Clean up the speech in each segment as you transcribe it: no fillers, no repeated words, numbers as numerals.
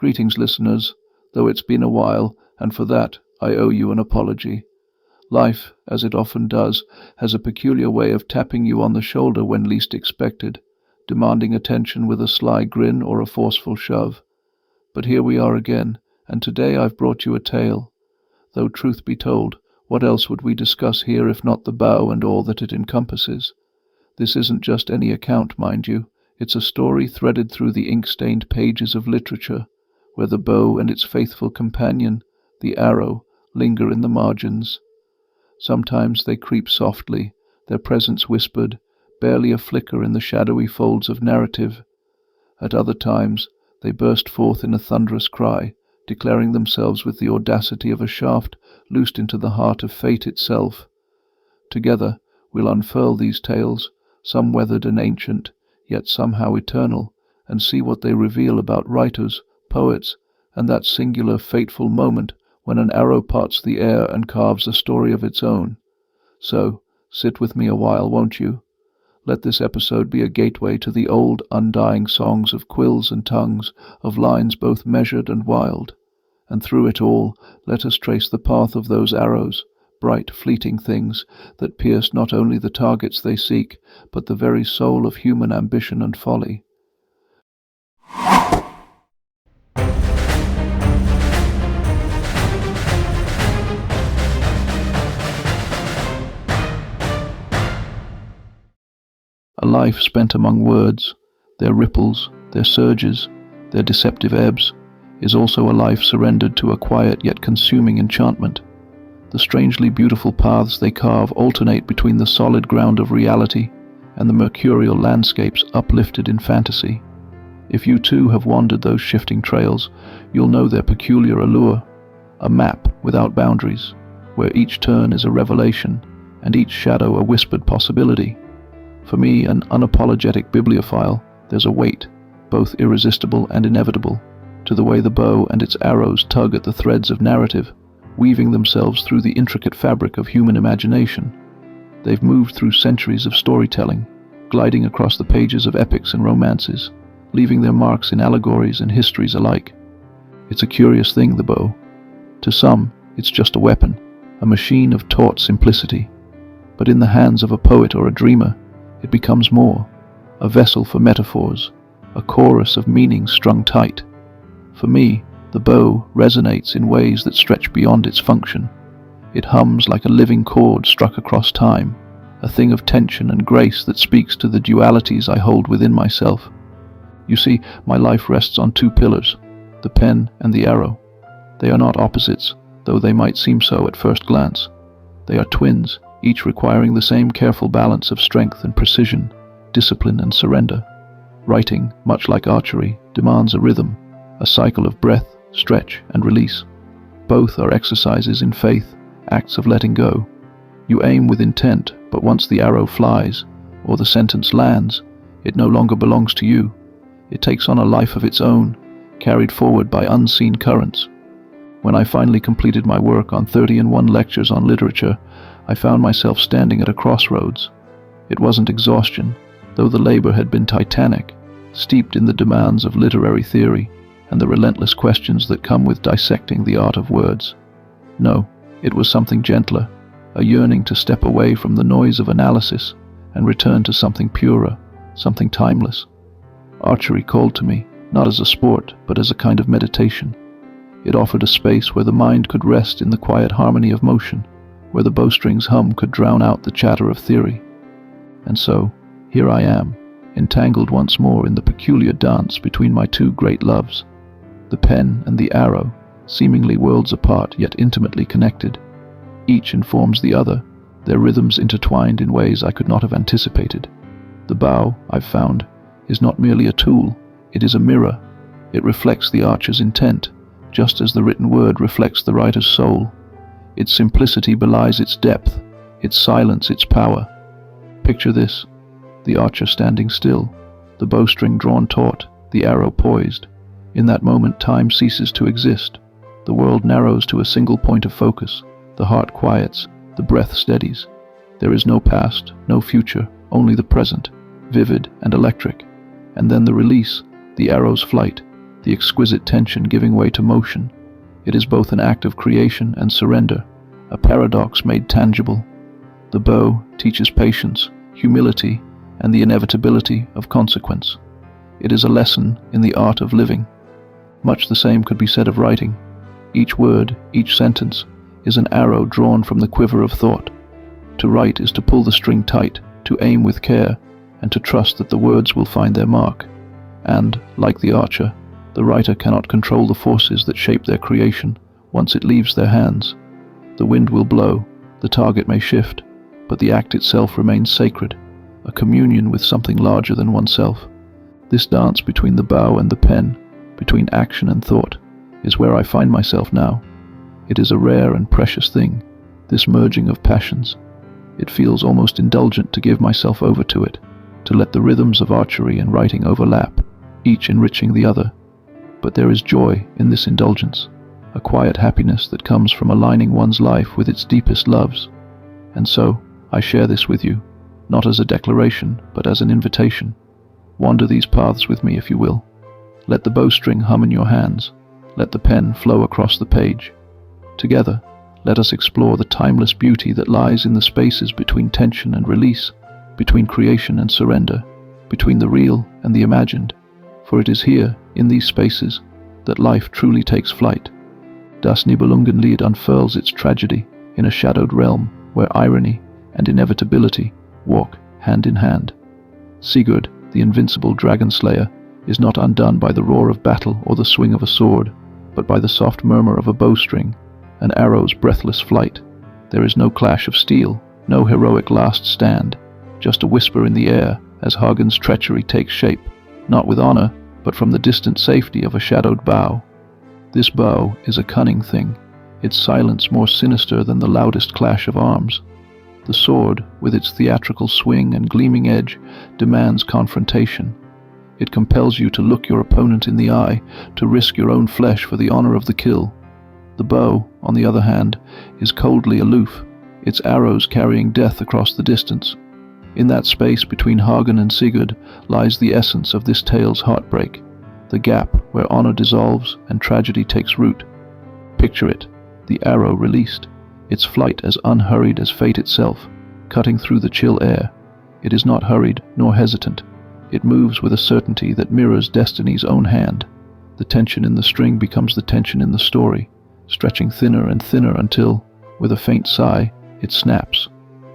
Greetings, listeners, though it's been a while, and for that I owe you an apology. Life, as it often does, has a peculiar way of tapping you on the shoulder when least expected, demanding attention with a sly grin or a forceful shove. But here we are again, and today I've brought you a tale. Though truth be told, what else would we discuss here if not the bow and all that it encompasses? This isn't just any account, mind you. It's a story threaded through the ink-stained pages of literature, where the bow and its faithful companion, the arrow, linger in the margins. Sometimes they creep softly, their presence whispered, barely a flicker in the shadowy folds of narrative. At other times they burst forth in a thunderous cry, declaring themselves with the audacity of a shaft loosed into the heart of fate itself. Together we'll unfurl these tales, some weathered and ancient, yet somehow eternal, and see what they reveal about writers, poets, and that singular fateful moment when an arrow parts the air and carves a story of its own. So, sit with me a while, won't you? Let this episode be a gateway to the old, undying songs of quills and tongues, of lines both measured and wild. And through it all, let us trace the path of those arrows, bright, fleeting things that pierce not only the targets they seek, but the very soul of human ambition and folly. A life spent among words, their ripples, their surges, their deceptive ebbs, is also a life surrendered to a quiet yet consuming enchantment. The strangely beautiful paths they carve alternate between the solid ground of reality and the mercurial landscapes uplifted in fantasy. If you too have wandered those shifting trails, you'll know their peculiar allure, a map without boundaries, where each turn is a revelation and each shadow a whispered possibility. For me, an unapologetic bibliophile, there's a weight, both irresistible and inevitable, to the way the bow and its arrows tug at the threads of narrative, weaving themselves through the intricate fabric of human imagination. They've moved through centuries of storytelling, gliding across the pages of epics and romances, leaving their marks in allegories and histories alike. It's a curious thing, the bow. To some, it's just a weapon, a machine of taut simplicity. But in the hands of a poet or a dreamer, it becomes more, a vessel for metaphors, a chorus of meanings strung tight. For me, the bow resonates in ways that stretch beyond its function. It hums like a living chord struck across time, a thing of tension and grace that speaks to the dualities I hold within myself. You see, my life rests on two pillars, the pen and the arrow. They are not opposites, though they might seem so at first glance. They are twins, each requiring the same careful balance of strength and precision, discipline and surrender. Writing, much like archery, demands a rhythm, a cycle of breath, stretch, and release. Both are exercises in faith, acts of letting go. You aim with intent, but once the arrow flies, or the sentence lands, it no longer belongs to you. It takes on a life of its own, carried forward by unseen currents. When I finally completed my work on 31 lectures on literature, I found myself standing at a crossroads. It wasn't exhaustion, though the labor had been titanic, steeped in the demands of literary theory and the relentless questions that come with dissecting the art of words. No, it was something gentler, a yearning to step away from the noise of analysis and return to something purer, something timeless. Archery called to me, not as a sport, but as a kind of meditation. It offered a space where the mind could rest in the quiet harmony of motion, where the bowstring's hum could drown out the chatter of theory. And so, here I am, entangled once more in the peculiar dance between my two great loves, the pen and the arrow, seemingly worlds apart yet intimately connected. Each informs the other, their rhythms intertwined in ways I could not have anticipated. The bow, I've found, is not merely a tool, it is a mirror. It reflects the archer's intent, just as the written word reflects the writer's soul. Its simplicity belies its depth, its silence its power. Picture this, the archer standing still, the bowstring drawn taut, the arrow poised. In that moment time ceases to exist. The world narrows to a single point of focus. The heart quiets, the breath steadies. There is no past, no future, only the present, vivid and electric. And then the release, the arrow's flight. the exquisite tension giving way to motion. It is both an act of creation and surrender, a paradox made tangible. The bow teaches patience, humility, and the inevitability of consequence. It is a lesson in the art of living. Much the same could be said of writing. Each word, each sentence, is an arrow drawn from the quiver of thought. To write is to pull the string tight, to aim with care, and to trust that the words will find their mark. And, like the archer, the writer cannot control the forces that shape their creation once it leaves their hands. The wind will blow, the target may shift, but the act itself remains sacred, a communion with something larger than oneself. This dance between the bow and the pen, between action and thought, is where I find myself now. It is a rare and precious thing, this merging of passions. It feels almost indulgent to give myself over to it, to let the rhythms of archery and writing overlap, each enriching the other. But there is joy in this indulgence, a quiet happiness that comes from aligning one's life with its deepest loves. And so, I share this with you, not as a declaration, but as an invitation. Wander these paths with me, if you will. Let the bowstring hum in your hands. Let the pen flow across the page. Together, let us explore the timeless beauty that lies in the spaces between tension and release, between creation and surrender, between the real and the imagined. For it is here, in these spaces, that life truly takes flight. Das Nibelungenlied unfurls its tragedy in a shadowed realm where irony and inevitability walk hand in hand. Sigurd, the invincible dragon slayer, is not undone by the roar of battle or the swing of a sword, but by the soft murmur of a bowstring, an arrow's breathless flight. There is no clash of steel, no heroic last stand, just a whisper in the air as Hagen's treachery takes shape, not with honor, but from the distant safety of a shadowed bow. This bow is a cunning thing, its silence more sinister than the loudest clash of arms. The sword, with its theatrical swing and gleaming edge, demands confrontation. It compels you to look your opponent in the eye, to risk your own flesh for the honor of the kill. The bow, on the other hand, is coldly aloof, its arrows carrying death across the distance. In that space between Hagen and Sigurd lies the essence of this tale's heartbreak, the gap where honor dissolves and tragedy takes root. Picture it, the arrow released, its flight as unhurried as fate itself, cutting through the chill air. It is not hurried nor hesitant. It moves with a certainty that mirrors destiny's own hand. The tension in the string becomes the tension in the story, stretching thinner and thinner until, with a faint sigh, it snaps.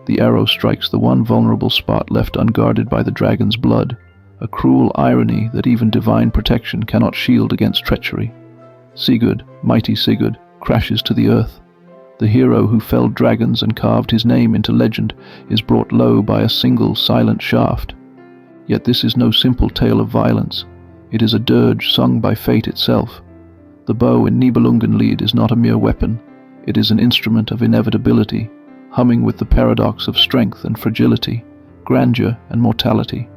The arrow strikes the one vulnerable spot left unguarded by the dragon's blood, a cruel irony that even divine protection cannot shield against treachery. Sigurd, mighty Sigurd, crashes to the earth. The hero who felled dragons and carved his name into legend is brought low by a single silent shaft. Yet this is no simple tale of violence. It is a dirge sung by fate itself. The bow in Nibelungenlied is not a mere weapon. It is an instrument of inevitability, humming with the paradox of strength and fragility, grandeur and mortality.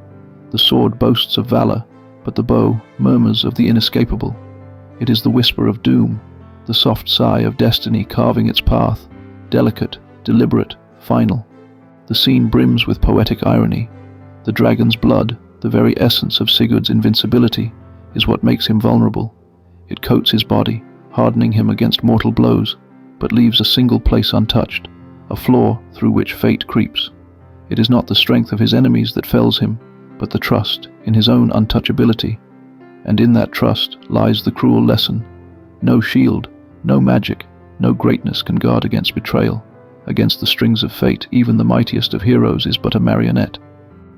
The sword boasts of valor, but the bow murmurs of the inescapable. It is the whisper of doom, the soft sigh of destiny carving its path, delicate, deliberate, final. The scene brims with poetic irony. The dragon's blood, the very essence of Sigurd's invincibility, is what makes him vulnerable. It coats his body, hardening him against mortal blows, but leaves a single place untouched, a flaw through which fate creeps. It is not the strength of his enemies that fells him, but the trust in his own untouchability. And in that trust lies the cruel lesson. No shield, no magic, no greatness can guard against betrayal. Against the strings of fate, even the mightiest of heroes is but a marionette.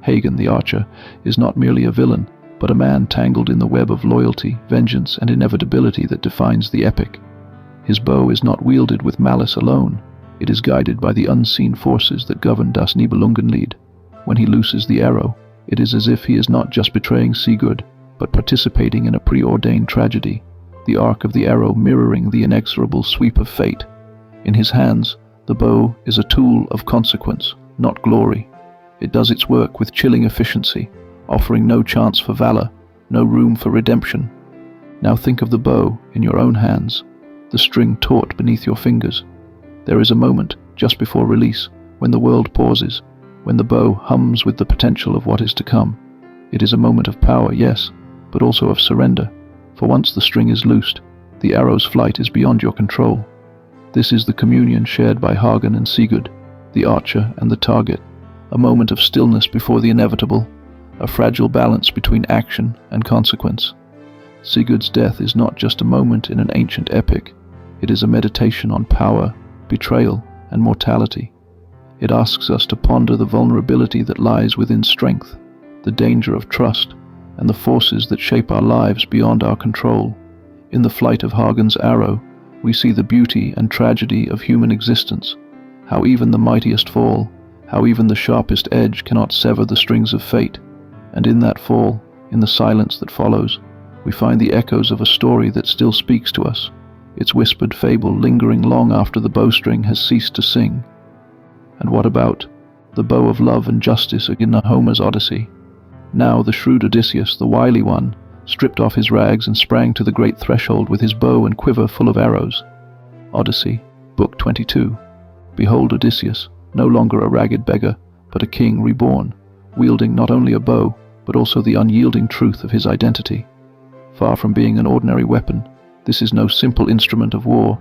Hagen the archer is not merely a villain, but a man tangled in the web of loyalty, vengeance, and inevitability that defines the epic. His bow is not wielded with malice alone. It is guided by the unseen forces that govern Das Nibelungenlied. When he looses the arrow, it is as if he is not just betraying Sigurd, but participating in a preordained tragedy, the arc of the arrow mirroring the inexorable sweep of fate. In his hands, the bow is a tool of consequence, not glory. It does its work with chilling efficiency, offering no chance for valor, no room for redemption. Now think of the bow in your own hands, the string taut beneath your fingers. There is a moment, just before release, when the world pauses, when the bow hums with the potential of what is to come. It is a moment of power, yes, but also of surrender. For once the string is loosed, the arrow's flight is beyond your control. This is the communion shared by Hagen and Sigurd, the archer and the target, a moment of stillness before the inevitable, a fragile balance between action and consequence. Sigurd's death is not just a moment in an ancient epic, it is a meditation on power, betrayal, and mortality. It asks us to ponder the vulnerability that lies within strength, the danger of trust, and the forces that shape our lives beyond our control. In the flight of Hagen's arrow, we see the beauty and tragedy of human existence, how even the mightiest fall, how even the sharpest edge cannot sever the strings of fate. And in that fall, in the silence that follows, we find the echoes of a story that still speaks to us, its whispered fable lingering long after the bowstring has ceased to sing. And what about the bow of love and justice in Homer's Odyssey? Now the shrewd Odysseus, the wily one, stripped off his rags and sprang to the great threshold with his bow and quiver full of arrows. Odyssey, Book 22. Behold Odysseus, no longer a ragged beggar, but a king reborn, wielding not only a bow, but also the unyielding truth of his identity. Far from being an ordinary weapon, this is no simple instrument of war.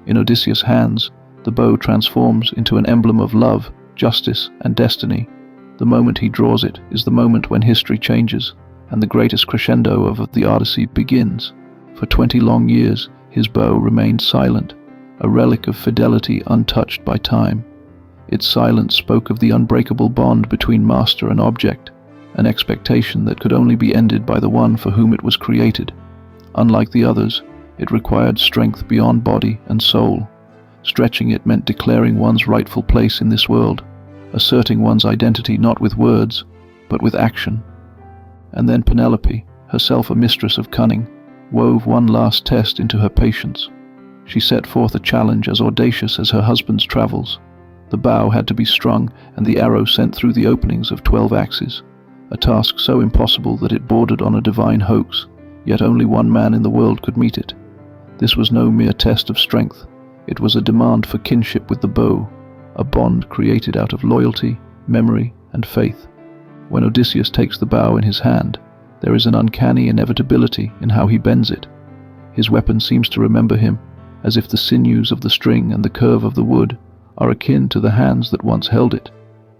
In Odysseus' hands, the bow transforms into an emblem of love, justice, and destiny. The moment he draws it is the moment when history changes, and the greatest crescendo of the Odyssey begins. For 20 long years, his bow remained silent, a relic of fidelity untouched by time. Its silence spoke of the unbreakable bond between master and object, an expectation that could only be ended by the one for whom it was created. Unlike the others, it required strength beyond body and soul. Stretching it meant declaring one's rightful place in this world, asserting one's identity not with words, but with action. And then Penelope, herself a mistress of cunning, wove one last test into her patience. She set forth a challenge as audacious as her husband's travels. The bow had to be strung and the arrow sent through the openings of 12 axes, a task so impossible that it bordered on a divine hoax, yet only one man in the world could meet it. This was no mere test of strength, it was a demand for kinship with the bow, a bond created out of loyalty, memory, and faith. When Odysseus takes the bow in his hand, there is an uncanny inevitability in how he bends it. His weapon seems to remember him, as if the sinews of the string and the curve of the wood are akin to the hands that once held it.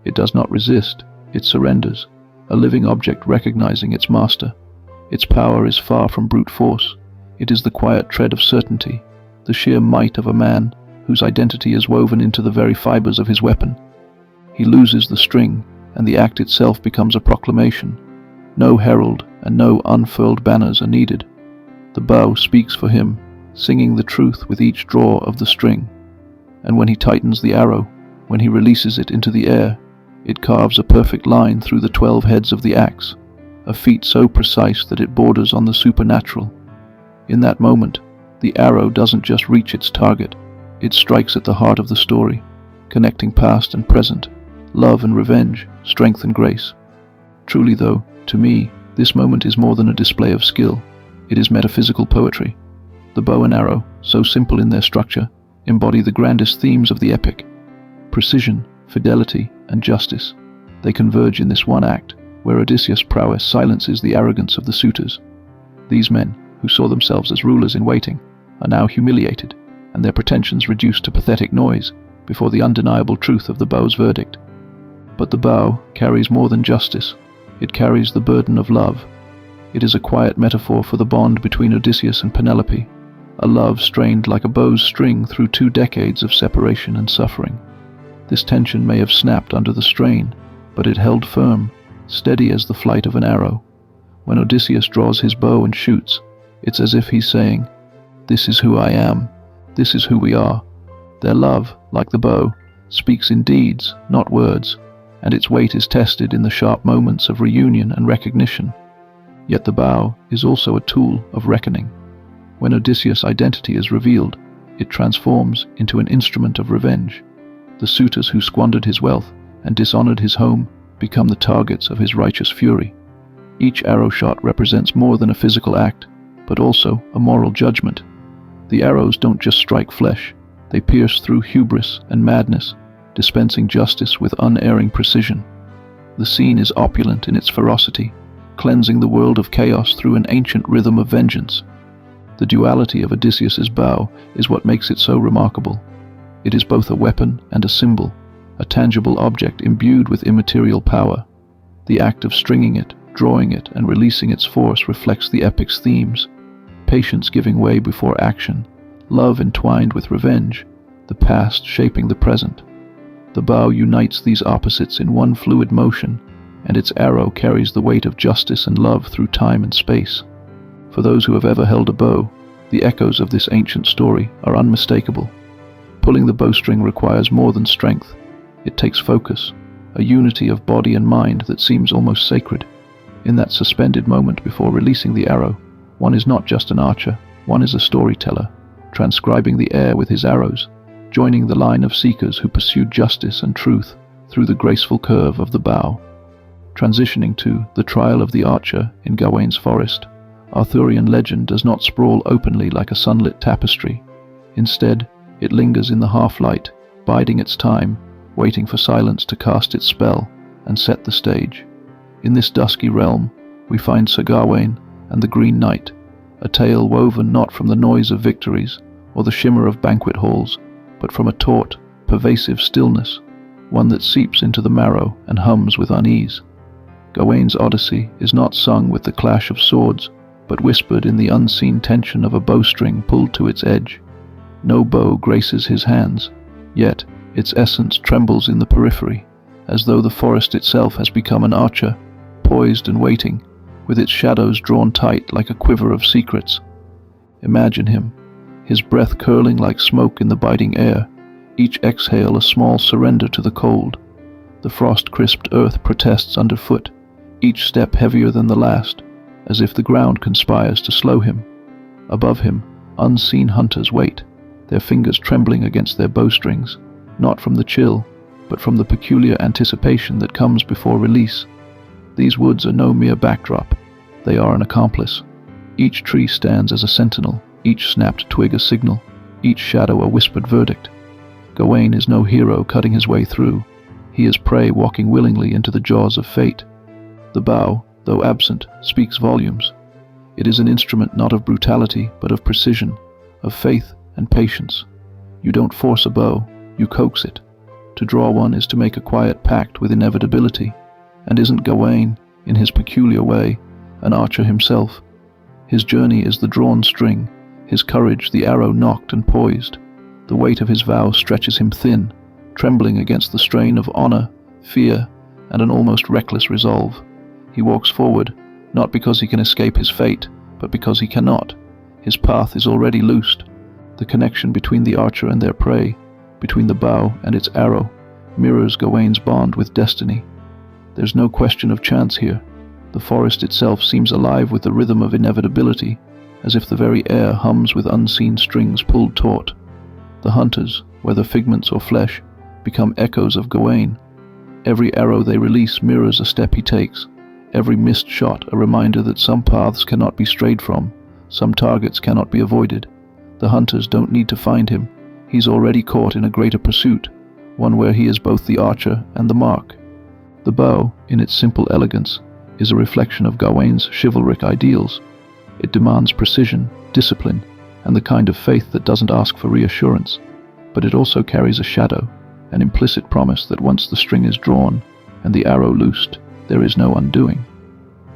It does not resist, it surrenders, a living object recognizing its master. Its power is far from brute force. It is the quiet tread of certainty, the sheer might of a man whose identity is woven into the very fibers of his weapon. He loses the string, and the act itself becomes a proclamation. No herald and no unfurled banners are needed. The bow speaks for him, singing the truth with each draw of the string. And when he tightens the arrow, when he releases it into the air, it carves a perfect line through the 12 heads of the axe, a feat so precise that it borders on the supernatural. In that moment, the arrow doesn't just reach its target, it strikes at the heart of the story, connecting past and present, love and revenge, strength and grace. Truly though, to me, this moment is more than a display of skill. It is metaphysical poetry. The bow and arrow, so simple in their structure, embody the grandest themes of the epic. Precision, fidelity, and justice. They converge in this one act, where Odysseus' prowess silences the arrogance of the suitors. These men, who saw themselves as rulers in waiting, are now humiliated, and their pretensions reduced to pathetic noise before the undeniable truth of the bow's verdict. But the bow carries more than justice. It carries the burden of love. It is a quiet metaphor for the bond between Odysseus and Penelope, a love strained like a bow's string through 2 decades of separation and suffering. This tension may have snapped under the strain, but it held firm, steady as the flight of an arrow. When Odysseus draws his bow and shoots, it's as if he's saying, "This is who I am. This is who we are." Their love, like the bow, speaks in deeds, not words, and its weight is tested in the sharp moments of reunion and recognition. Yet the bow is also a tool of reckoning. When Odysseus' identity is revealed, it transforms into an instrument of revenge. The suitors who squandered his wealth and dishonored his home become the targets of his righteous fury. Each arrow shot represents more than a physical act, but also a moral judgment. The arrows don't just strike flesh, they pierce through hubris and madness, dispensing justice with unerring precision. The scene is opulent in its ferocity, cleansing the world of chaos through an ancient rhythm of vengeance. The duality of Odysseus's bow is what makes it so remarkable. It is both a weapon and a symbol, a tangible object imbued with immaterial power. The act of stringing it, drawing it, and releasing its force reflects the epic's themes: patience giving way before action, love entwined with revenge, the past shaping the present. The bow unites these opposites in one fluid motion, and its arrow carries the weight of justice and love through time and space. For those who have ever held a bow, the echoes of this ancient story are unmistakable. Pulling the bowstring requires more than strength. It takes focus, a unity of body and mind that seems almost sacred. In that suspended moment before releasing the arrow, one is not just an archer, one is a storyteller, transcribing the air with his arrows, joining the line of seekers who pursued justice and truth through the graceful curve of the bow. Transitioning to the trial of the archer in Gawain's forest, Arthurian legend does not sprawl openly like a sunlit tapestry. Instead, it lingers in the half-light, biding its time, waiting for silence to cast its spell and set the stage. In this dusky realm, we find Sir Gawain and the Green Knight, a tale woven not from the noise of victories or the shimmer of banquet halls, but from a taut, pervasive stillness, one that seeps into the marrow and hums with unease. Gawain's Odyssey is not sung with the clash of swords, but whispered in the unseen tension of a bowstring pulled to its edge. No bow graces his hands, yet its essence trembles in the periphery, as though the forest itself has become an archer, poised and waiting, with its shadows drawn tight like a quiver of secrets. Imagine him, his breath curling like smoke in the biting air, each exhale a small surrender to the cold. The frost-crisped earth protests underfoot, each step heavier than the last, as if the ground conspires to slow him. Above him, unseen hunters wait, their fingers trembling against their bowstrings, not from the chill, but from the peculiar anticipation that comes before release. These woods are no mere backdrop, they are an accomplice. Each tree stands as a sentinel, each snapped twig a signal, each shadow a whispered verdict. Gawain is no hero cutting his way through, he is prey walking willingly into the jaws of fate. The bow, though absent, speaks volumes. It is an instrument not of brutality, but of precision, of faith and patience. You don't force a bow, you coax it. To draw one is to make a quiet pact with inevitability. And isn't Gawain, in his peculiar way, an archer himself? His journey is the drawn string, his courage the arrow nocked and poised. The weight of his vow stretches him thin, trembling against the strain of honor, fear, and an almost reckless resolve. He walks forward, not because he can escape his fate, but because he cannot. His path is already loosed. The connection between the archer and their prey, between the bow and its arrow, mirrors Gawain's bond with destiny. There's no question of chance here. The forest itself seems alive with the rhythm of inevitability, as if the very air hums with unseen strings pulled taut. The hunters, whether figments or flesh, become echoes of Gawain. Every arrow they release mirrors a step he takes. Every missed shot a reminder that some paths cannot be strayed from, some targets cannot be avoided. The hunters don't need to find him. He's already caught in a greater pursuit, one where he is both the archer and the mark. The bow, in its simple elegance, is a reflection of Gawain's chivalric ideals. It demands precision, discipline, and the kind of faith that doesn't ask for reassurance. But it also carries a shadow, an implicit promise that once the string is drawn and the arrow loosed, there is no undoing.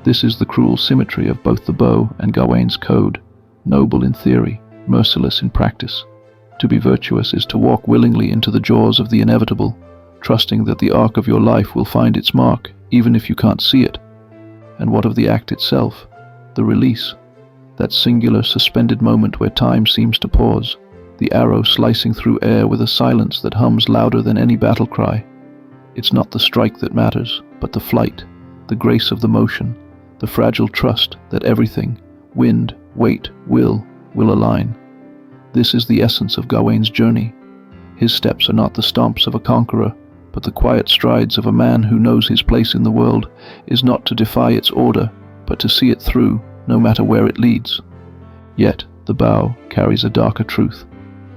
This is the cruel symmetry of both the bow and Gawain's code, noble in theory, merciless in practice. To be virtuous is to walk willingly into the jaws of the inevitable, trusting that the arc of your life will find its mark, even if you can't see it. And what of the act itself, the release? That singular suspended moment where time seems to pause, the arrow slicing through air with a silence that hums louder than any battle cry. It's not the strike that matters, but the flight, the grace of the motion, the fragile trust that everything, wind, weight, will align. This is the essence of Gawain's journey. His steps are not the stomps of a conqueror, but the quiet strides of a man who knows his place in the world is not to defy its order, but to see it through, no matter where it leads. Yet the bow carries a darker truth.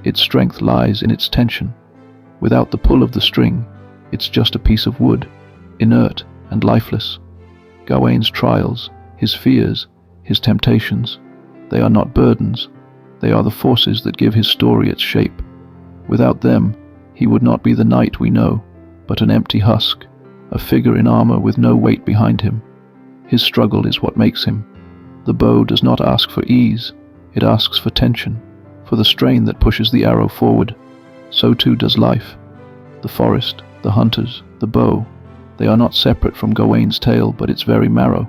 Its strength lies in its tension. Without the pull of the string, it's just a piece of wood, inert and lifeless. Gawain's trials, his fears, his temptations, They are not burdens. They are the forces that give his story its shape. Without them, he would not be the knight we know, but an empty husk, a figure in armor with no weight behind him. His struggle is what makes him. The bow does not ask for ease, it asks for tension, for the strain that pushes the arrow forward. So too does life. The forest, the hunters, the bow, they are not separate from Gawain's tale, but its very marrow.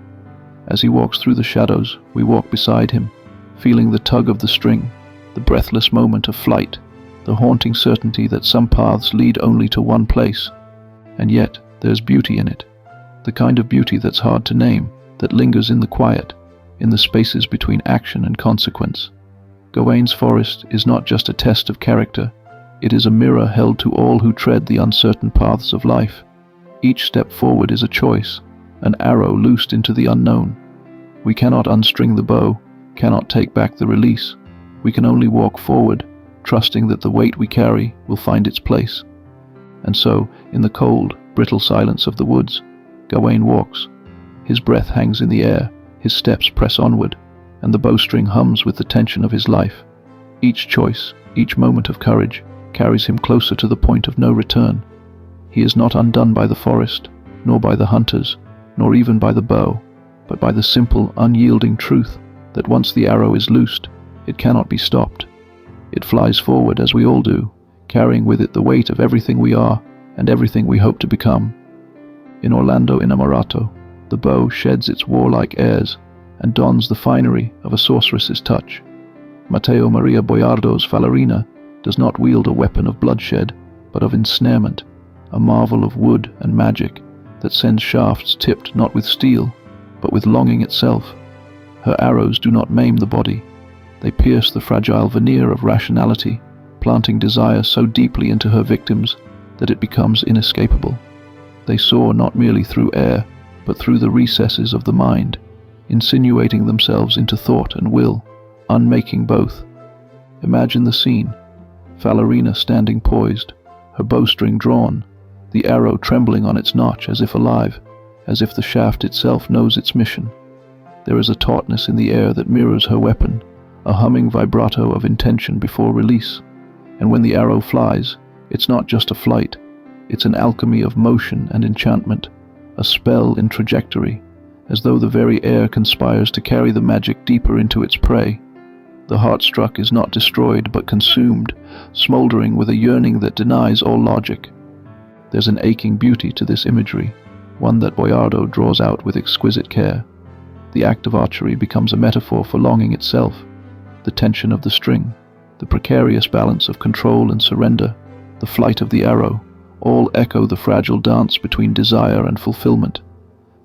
As he walks through the shadows, we walk beside him, feeling the tug of the string, the breathless moment of flight, the haunting certainty that some paths lead only to one place. And yet, there's beauty in it. The kind of beauty that's hard to name, that lingers in the quiet, in the spaces between action and consequence. Gawain's forest is not just a test of character, it is a mirror held to all who tread the uncertain paths of life. Each step forward is a choice, an arrow loosed into the unknown. We cannot unstring the bow, cannot take back the release. We can only walk forward, trusting that the weight we carry will find its place. And so, in the cold, brittle silence of the woods, Gawain walks. His breath hangs in the air, his steps press onward, and the bowstring hums with the tension of his life. Each choice, each moment of courage, carries him closer to the point of no return. He is not undone by the forest, nor by the hunters, nor even by the bow, but by the simple, unyielding truth that once the arrow is loosed, it cannot be stopped. It flies forward as we all do, carrying with it the weight of everything we are and everything we hope to become. In Orlando Innamorato, the bow sheds its warlike airs and dons the finery of a sorceress's touch. Matteo Maria Boiardo's Falerina does not wield a weapon of bloodshed, but of ensnarement, a marvel of wood and magic that sends shafts tipped not with steel, but with longing itself. Her arrows do not maim the body. They pierce the fragile veneer of rationality, planting desire so deeply into her victims that it becomes inescapable. They soar not merely through air, but through the recesses of the mind, insinuating themselves into thought and will, unmaking both. Imagine the scene. Falerina standing poised, her bowstring drawn, the arrow trembling on its notch as if alive, as if the shaft itself knows its mission. There is a tautness in the air that mirrors her weapon, a humming vibrato of intention before release. And when the arrow flies, it's not just a flight, it's an alchemy of motion and enchantment, a spell in trajectory, as though the very air conspires to carry the magic deeper into its prey. The heart struck is not destroyed but consumed, smouldering with a yearning that denies all logic. There's an aching beauty to this imagery, one that Boiardo draws out with exquisite care. The act of archery becomes a metaphor for longing itself, the tension of the string, the precarious balance of control and surrender, the flight of the arrow, all echo the fragile dance between desire and fulfillment.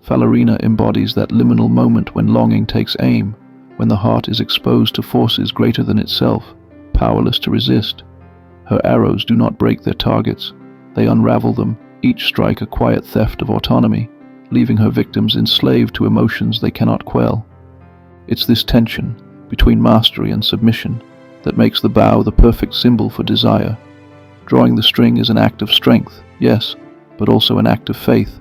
Falerina embodies that liminal moment when longing takes aim, when the heart is exposed to forces greater than itself, powerless to resist. Her arrows do not break their targets, they unravel them, each strike a quiet theft of autonomy, leaving her victims enslaved to emotions they cannot quell. It's this tension, between mastery and submission, that makes the bow the perfect symbol for desire. Drawing the string is an act of strength, yes, but also an act of faith.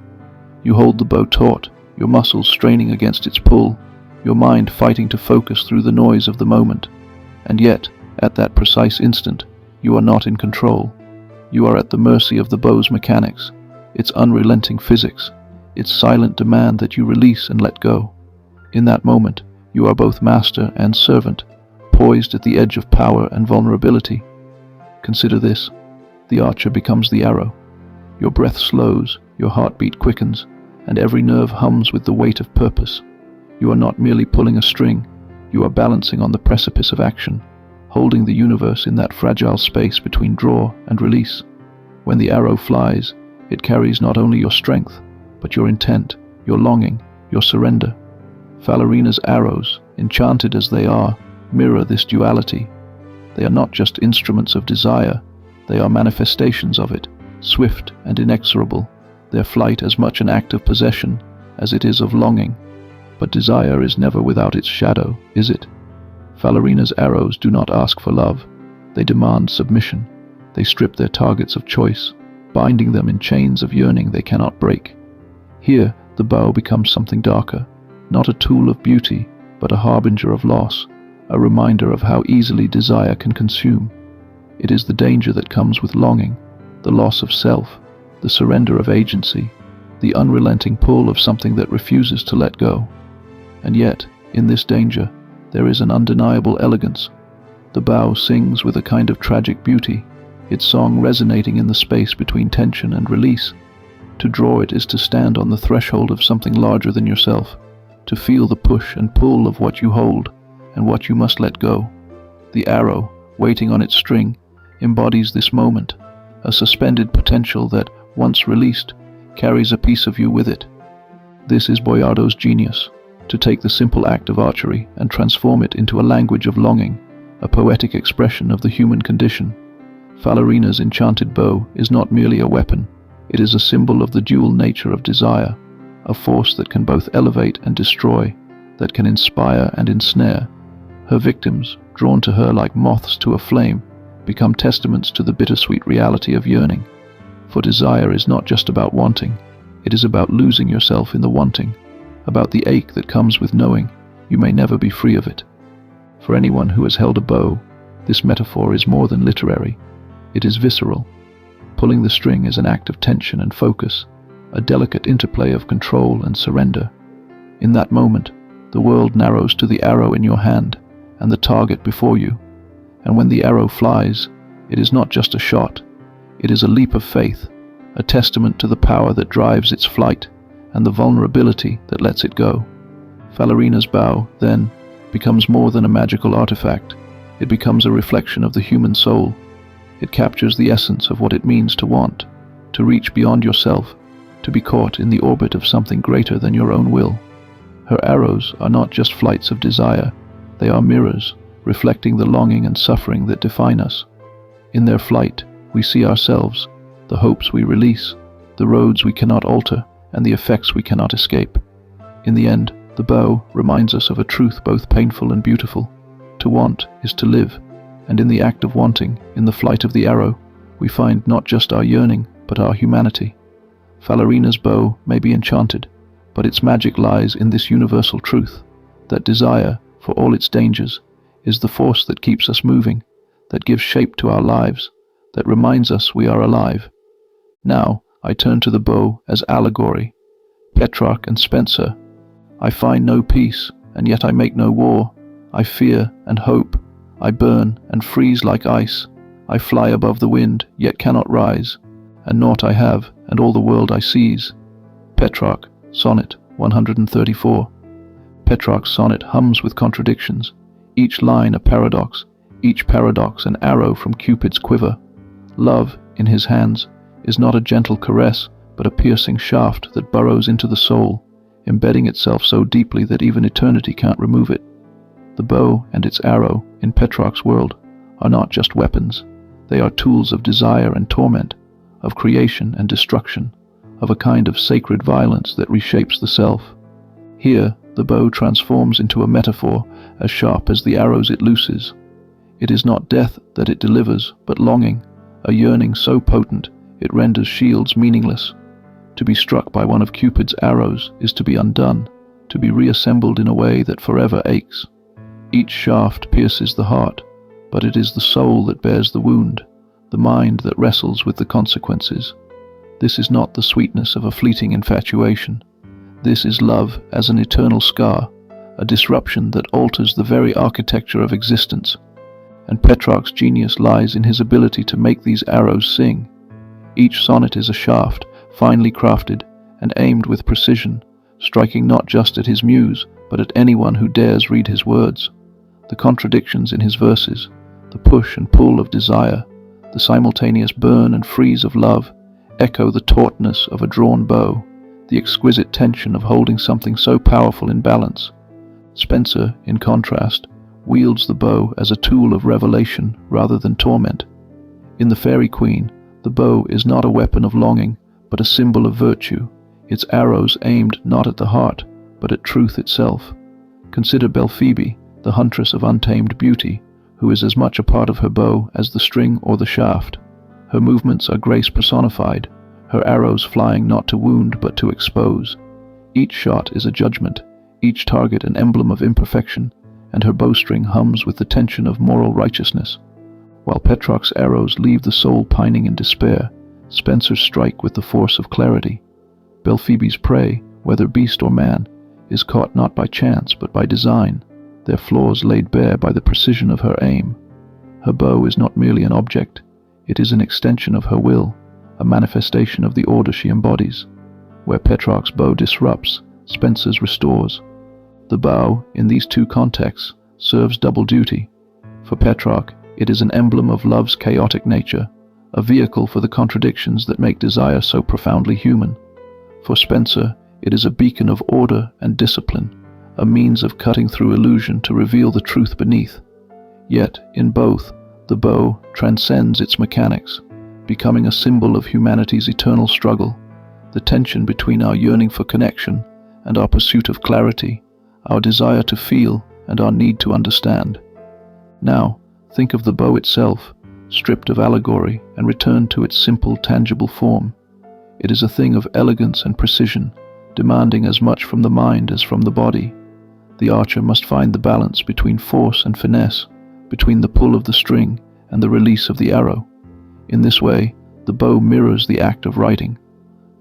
You hold the bow taut, your muscles straining against its pull, your mind fighting to focus through the noise of the moment. And yet, at that precise instant, you are not in control. You are at the mercy of the bow's mechanics, its unrelenting physics, its silent demand that you release and let go. In that moment, you are both master and servant, poised at the edge of power and vulnerability. Consider this. The archer becomes the arrow. Your breath slows, your heartbeat quickens, and every nerve hums with the weight of purpose. You are not merely pulling a string, you are balancing on the precipice of action, holding the universe in that fragile space between draw and release. When the arrow flies, it carries not only your strength, but your intent, your longing, your surrender. Falerina's arrows, enchanted as they are, mirror this duality. They are not just instruments of desire, they are manifestations of it, swift and inexorable, their flight as much an act of possession as it is of longing. But desire is never without its shadow, is it? Falerina's arrows do not ask for love, they demand submission. They strip their targets of choice, binding them in chains of yearning they cannot break. Here, the bow becomes something darker, not a tool of beauty, but a harbinger of loss, a reminder of how easily desire can consume. It is the danger that comes with longing, the loss of self, the surrender of agency, the unrelenting pull of something that refuses to let go. And yet, in this danger, there is an undeniable elegance. The bow sings with a kind of tragic beauty, its song resonating in the space between tension and release. To draw it is to stand on the threshold of something larger than yourself, to feel the push and pull of what you hold and what you must let go. The arrow, waiting on its string, embodies this moment, a suspended potential that, once released, carries a piece of you with it. This is Boiardo's genius, to take the simple act of archery and transform it into a language of longing, a poetic expression of the human condition. Falerina's enchanted bow is not merely a weapon, it is a symbol of the dual nature of desire, a force that can both elevate and destroy, that can inspire and ensnare. Her victims, drawn to her like moths to a flame, become testaments to the bittersweet reality of yearning. For desire is not just about wanting, it is about losing yourself in the wanting, about the ache that comes with knowing you may never be free of it. For anyone who has held a bow, this metaphor is more than literary. It is visceral. Pulling the string is an act of tension and focus, a delicate interplay of control and surrender. In that moment, the world narrows to the arrow in your hand and the target before you. And when the arrow flies, it is not just a shot. It is a leap of faith, a testament to the power that drives its flight and the vulnerability that lets it go. Falerina's bow, then, becomes more than a magical artifact. It becomes a reflection of the human soul. It captures the essence of what it means to want, to reach beyond yourself, to be caught in the orbit of something greater than your own will. Her arrows are not just flights of desire, they are mirrors, reflecting the longing and suffering that define us. In their flight, we see ourselves, the hopes we release, the roads we cannot alter, and the effects we cannot escape. In the end, the bow reminds us of a truth both painful and beautiful. To want is to live, and in the act of wanting, in the flight of the arrow, we find not just our yearning, but our humanity. Falerina's bow may be enchanted, but its magic lies in this universal truth, that desire, for all its dangers, is the force that keeps us moving, that gives shape to our lives, that reminds us we are alive. Now, I turn to the bow as allegory. Petrarch and Spenser. I find no peace, and yet I make no war. I fear and hope. I burn and freeze like ice. I fly above the wind, yet cannot rise. And naught I have, and all the world I seize. Petrarch, Sonnet 134. Petrarch's sonnet hums with contradictions, each line a paradox, each paradox an arrow from Cupid's quiver. Love, in his hands, is not a gentle caress, but a piercing shaft that burrows into the soul, embedding itself so deeply that even eternity can't remove it. The bow and its arrow, in Petrarch's world, are not just weapons. They are tools of desire and torment, of creation and destruction, of a kind of sacred violence that reshapes the self. Here, the bow transforms into a metaphor as sharp as the arrows it looses. It is not death that it delivers, but longing, a yearning so potent it renders shields meaningless. To be struck by one of Cupid's arrows is to be undone, to be reassembled in a way that forever aches. Each shaft pierces the heart, but it is the soul that bears the wound, the mind that wrestles with the consequences. This is not the sweetness of a fleeting infatuation. This is love as an eternal scar, a disruption that alters the very architecture of existence. And Petrarch's genius lies in his ability to make these arrows sing. Each sonnet is a shaft, finely crafted and aimed with precision, striking not just at his muse, but at anyone who dares read his words. The contradictions in his verses, the push and pull of desire, the simultaneous burn and freeze of love, echo the tautness of a drawn bow, the exquisite tension of holding something so powerful in balance. Spenser, in contrast, wields the bow as a tool of revelation rather than torment. In the Faerie Queene, the bow is not a weapon of longing, but a symbol of virtue, its arrows aimed not at the heart, but at truth itself. Consider Belphoebe, the huntress of untamed beauty, who is as much a part of her bow as the string or the shaft. Her movements are grace personified, her arrows flying not to wound but to expose. Each shot is a judgment, each target an emblem of imperfection, and her bowstring hums with the tension of moral righteousness. While Petrarch's arrows leave the soul pining in despair, Spenser's strike with the force of clarity. Belphoebe's prey, whether beast or man, is caught not by chance but by design, their flaws laid bare by the precision of her aim. Her bow is not merely an object, it is an extension of her will, a manifestation of the order she embodies. Where Petrarch's bow disrupts, Spenser's restores. The bow, in these two contexts, serves double duty. For Petrarch, it is an emblem of love's chaotic nature, a vehicle for the contradictions that make desire so profoundly human. For Spenser, it is a beacon of order and discipline, a means of cutting through illusion to reveal the truth beneath. Yet, in both, the bow transcends its mechanics, becoming a symbol of humanity's eternal struggle, the tension between our yearning for connection and our pursuit of clarity, our desire to feel and our need to understand. Now, think of the bow itself, stripped of allegory and returned to its simple, tangible form. It is a thing of elegance and precision, demanding as much from the mind as from the body. The archer must find the balance between force and finesse, between the pull of the string and the release of the arrow. In this way, the bow mirrors the act of writing.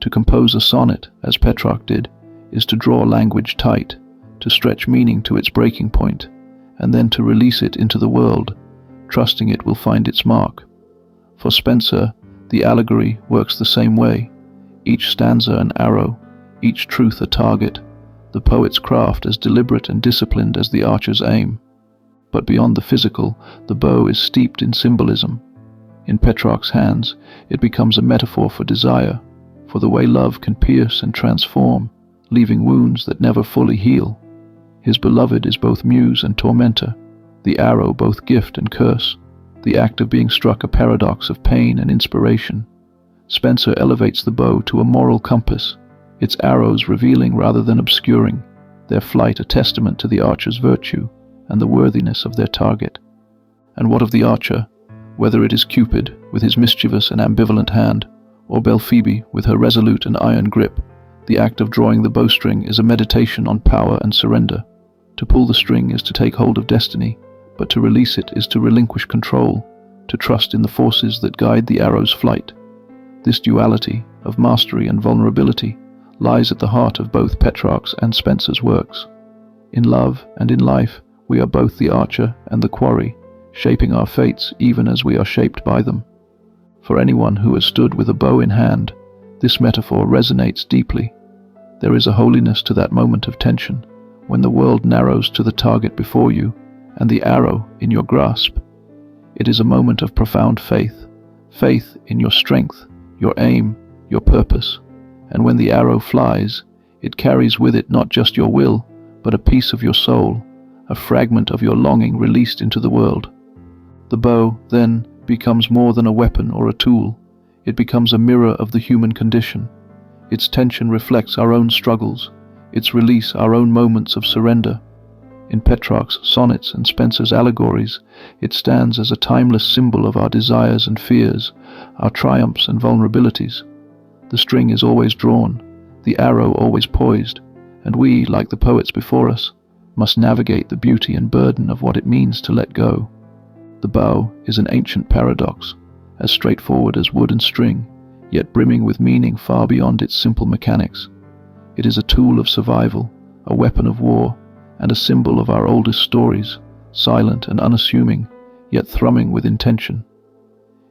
To compose a sonnet, as Petrarch did, is to draw language tight, to stretch meaning to its breaking point, and then to release it into the world, trusting it will find its mark. For Spenser, the allegory works the same way, each stanza an arrow, each truth a target, the poet's craft as deliberate and disciplined as the archer's aim. But beyond the physical, the bow is steeped in symbolism. In Petrarch's hands, it becomes a metaphor for desire, for the way love can pierce and transform, leaving wounds that never fully heal. His beloved is both muse and tormentor, the arrow both gift and curse, the act of being struck a paradox of pain and inspiration. Spenser elevates the bow to a moral compass, its arrows revealing rather than obscuring, their flight a testament to the archer's virtue and the worthiness of their target. And what of the archer, whether it is Cupid with his mischievous and ambivalent hand, or Belphoebe with her resolute and iron grip? The act of drawing the bowstring is a meditation on power and surrender. To pull the string is to take hold of destiny, but to release it is to relinquish control, to trust in the forces that guide the arrow's flight. This duality of mastery and vulnerability lies at the heart of both Petrarch's and Spenser's works. In love and in life, we are both the archer and the quarry, shaping our fates even as we are shaped by them. For anyone who has stood with a bow in hand, this metaphor resonates deeply. There is a holiness to that moment of tension, when the world narrows to the target before you and the arrow in your grasp. It is a moment of profound faith, faith in your strength, your aim, your purpose. And when the arrow flies, it carries with it not just your will, but a piece of your soul, a fragment of your longing released into the world. The bow, then, becomes more than a weapon or a tool. It becomes a mirror of the human condition. Its tension reflects our own struggles, its release our own moments of surrender. In Petrarch's sonnets and Spenser's allegories, it stands as a timeless symbol of our desires and fears, our triumphs and vulnerabilities. The string is always drawn, the arrow always poised, and we, like the poets before us, must navigate the beauty and burden of what it means to let go. The bow is an ancient paradox, as straightforward as wood and string, yet brimming with meaning far beyond its simple mechanics. It is a tool of survival, a weapon of war, and a symbol of our oldest stories, silent and unassuming, yet thrumming with intention.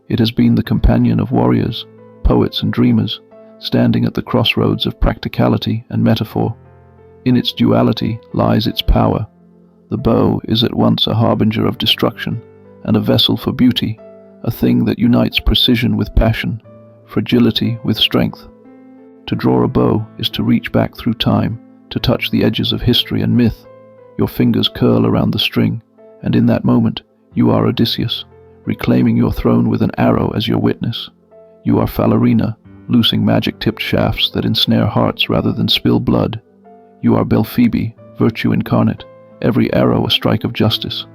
It has been the companion of warriors, poets and dreamers, standing at the crossroads of practicality and metaphor. In its duality lies its power. The bow is at once a harbinger of destruction and a vessel for beauty, a thing that unites precision with passion, fragility with strength. To draw a bow is to reach back through time, to touch the edges of history and myth. Your fingers curl around the string, and in that moment, you are Odysseus, reclaiming your throne with an arrow as your witness. You are Falerina, loosing magic-tipped shafts that ensnare hearts rather than spill blood. You are Belphoebe, virtue incarnate, every arrow a strike of justice.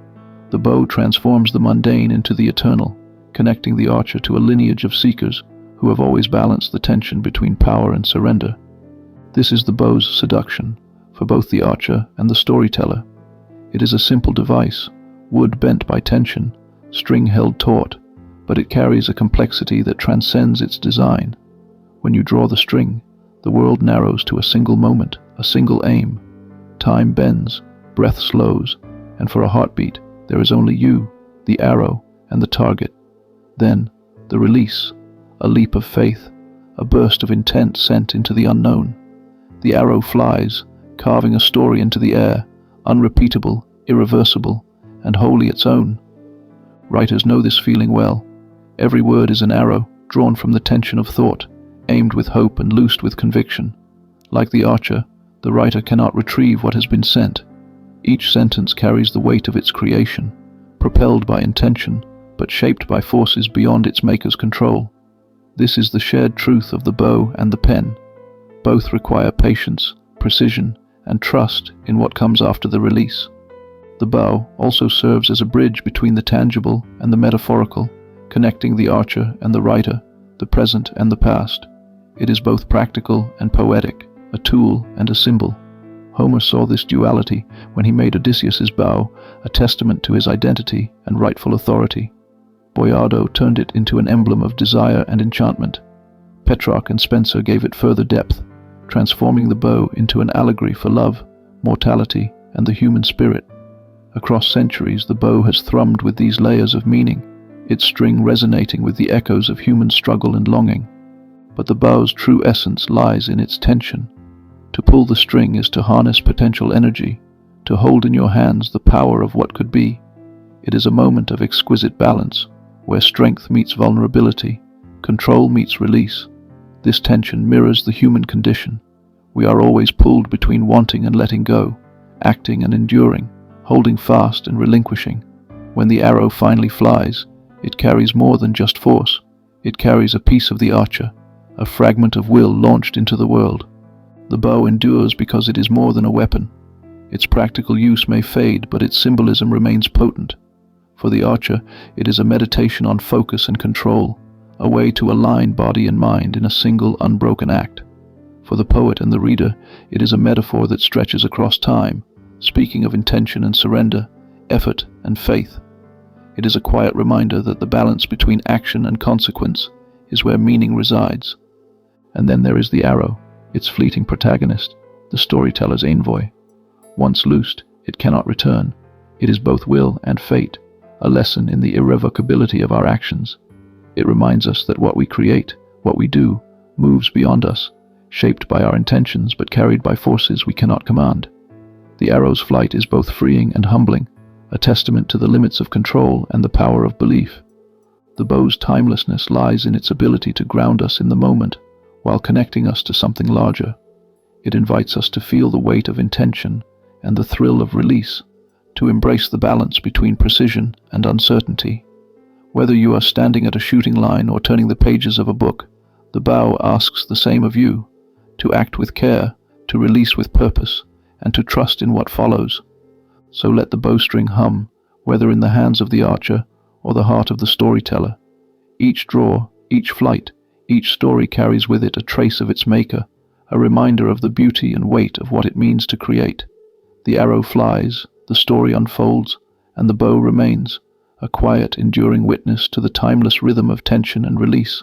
The bow transforms the mundane into the eternal, connecting the archer to a lineage of seekers who have always balanced the tension between power and surrender. This is the bow's seduction, for both the archer and the storyteller. It is a simple device, wood bent by tension, string held taut, but it carries a complexity that transcends its design. When you draw the string, the world narrows to a single moment, a single aim. Time bends, breath slows, and for a heartbeat, there is only you, the arrow, and the target. Then, the release, a leap of faith, a burst of intent sent into the unknown. The arrow flies, carving a story into the air, unrepeatable, irreversible, and wholly its own. Writers know this feeling well. Every word is an arrow, drawn from the tension of thought, aimed with hope and loosed with conviction. Like the archer, the writer cannot retrieve what has been sent. Each sentence carries the weight of its creation, propelled by intention, but shaped by forces beyond its maker's control. This is the shared truth of the bow and the pen. Both require patience, precision, and trust in what comes after the release. The bow also serves as a bridge between the tangible and the metaphorical, connecting the archer and the writer, the present and the past. It is both practical and poetic, a tool and a symbol. Homer saw this duality when he made Odysseus's bow a testament to his identity and rightful authority. Boiardo turned it into an emblem of desire and enchantment. Petrarch and Spenser gave it further depth, transforming the bow into an allegory for love, mortality, and the human spirit. Across centuries, the bow has thrummed with these layers of meaning, its string resonating with the echoes of human struggle and longing. But the bow's true essence lies in its tension. To pull the string is to harness potential energy, to hold in your hands the power of what could be. It is a moment of exquisite balance, where strength meets vulnerability, control meets release. This tension mirrors the human condition. We are always pulled between wanting and letting go, acting and enduring, holding fast and relinquishing. When the arrow finally flies, it carries more than just force. It carries a piece of the archer, a fragment of will launched into the world. The bow endures because it is more than a weapon. Its practical use may fade, but its symbolism remains potent. For the archer, it is a meditation on focus and control, a way to align body and mind in a single, unbroken act. For the poet and the reader, it is a metaphor that stretches across time, speaking of intention and surrender, effort and faith. It is a quiet reminder that the balance between action and consequence is where meaning resides. And then there is the arrow, its fleeting protagonist, the storyteller's envoy. Once loosed, it cannot return. It is both will and fate, a lesson in the irrevocability of our actions. It reminds us that what we create, what we do, moves beyond us, shaped by our intentions but carried by forces we cannot command. The arrow's flight is both freeing and humbling, a testament to the limits of control and the power of belief. The bow's timelessness lies in its ability to ground us in the moment, while connecting us to something larger. It invites us to feel the weight of intention and the thrill of release, to embrace the balance between precision and uncertainty. Whether you are standing at a shooting line or turning the pages of a book, the bow asks the same of you, to act with care, to release with purpose, and to trust in what follows. So let the bowstring hum, whether in the hands of the archer or the heart of the storyteller. Each draw, each flight, each story carries with it a trace of its maker, a reminder of the beauty and weight of what it means to create. The arrow flies, the story unfolds, and the bow remains, a quiet, enduring witness to the timeless rhythm of tension and release.